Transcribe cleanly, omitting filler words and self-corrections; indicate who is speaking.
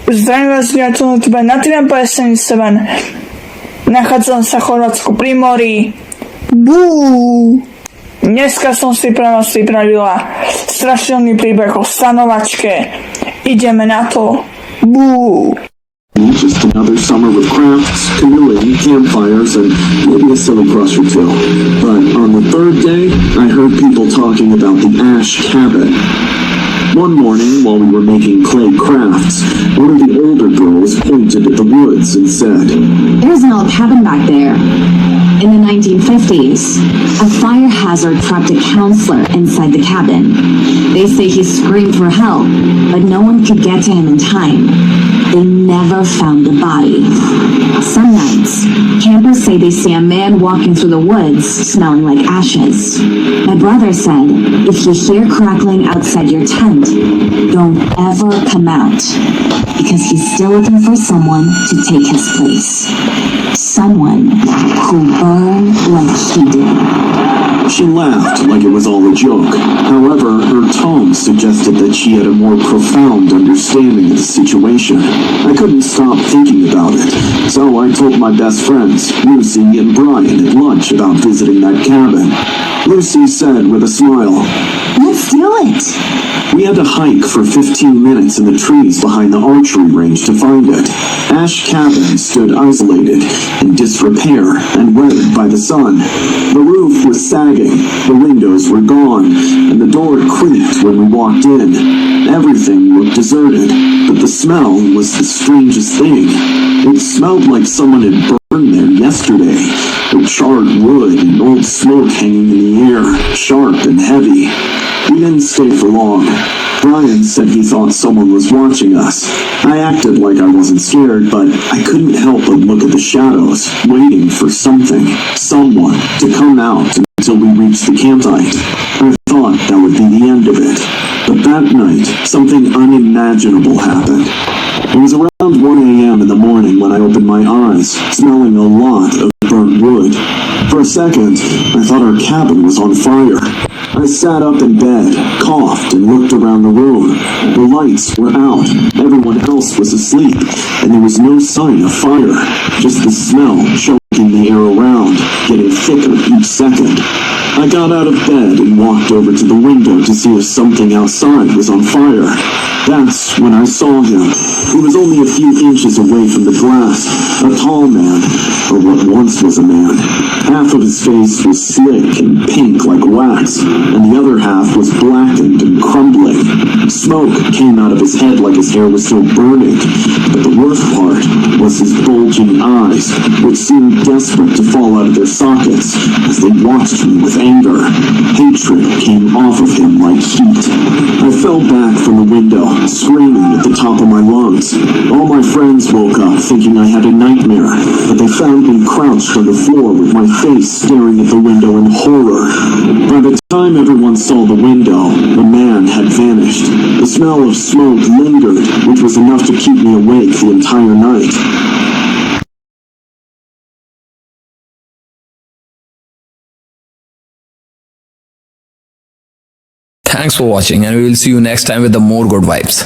Speaker 1: Zdravím vás, priateľ, teba na 357. Nachádzam sa v Chorvátsku pri mori. Bú! Dneska som si pre vás pripravila strašidelný príbeh o stanovačke. Ideme na to. Bú!
Speaker 2: Just another summer with crafts, canoeing, campfires, and maybe a silly crush or two. But on the third day, I heard people talking about the ash cabin. One morning, while we were making clay crafts, one of the older girls pointed at the woods and said,
Speaker 3: "There's an old cabin back there." In the 1950s, a fire hazard trapped a counselor inside the cabin. They say he screamed for help, but no one could get to him in time. They never found the body. Some nights, campers say they see a man walking through the woods smelling like ashes. My brother said, if you hear crackling outside your tent, don't ever come out, because he's still looking for someone to take his place. Someone who burned like he did.
Speaker 2: She laughed like it was all a joke. However, her tone suggested that she had a more profound understanding of the situation. I couldn't stop thinking about it, so I told my best friends, Lucy and Brian, at lunch about visiting that cabin. Lucy said with a smile,
Speaker 3: "Let's do it."
Speaker 2: We had to hike for 15 minutes in the trees behind the archery range to find it. Ash Cabin stood isolated, in disrepair, and weathered by the sun. The roof was sagging, the windows were gone, and the door creaked when we walked in. Everything looked deserted, but the smell was the strangest thing. It smelled like someone had burned there yesterday, with charred wood and old smoke hanging in the air, sharp and heavy. We didn't stay for long. Brian said he thought someone was watching us. I acted like I wasn't scared, but I couldn't help but look at the shadows, waiting for something, someone, to come out until we reached the campsite. I thought that would be the end of it. But that night, something unimaginable happened. It was around 1 a.m. in the morning when I opened my eyes, smelling a lot of burnt wood. For a second, I thought our cabin was on fire. I sat up in bed, coughed, and looked around the room. The lights were out, everyone else was asleep, and there was no sign of fire, just the smell choking the air around, getting thicker each second. I got out of bed and walked over to the window to see if something outside was on fire. That's when I saw him. He was only a few inches away from the glass, a tall man, or what once was a man. Half of his face was slick and pink like wax, and the other half was blackened and crumbling. Smoke came out of his head like his hair was still burning, but the worst part was his bulging eyes, which seemed desperate to fall out of their sockets as they watched me with anger. Hatred came off of him like heat. I fell back from the window, screaming at the top of my lungs. All my friends woke up thinking I had a nightmare, but they found me crouched on the floor with my face staring at the window in horror. By the time everyone saw the window, the man had vanished. The smell of smoke lingered, which was enough to keep me awake the entire night.
Speaker 4: Thanks for watching, and we will see you next time with the more good vibes.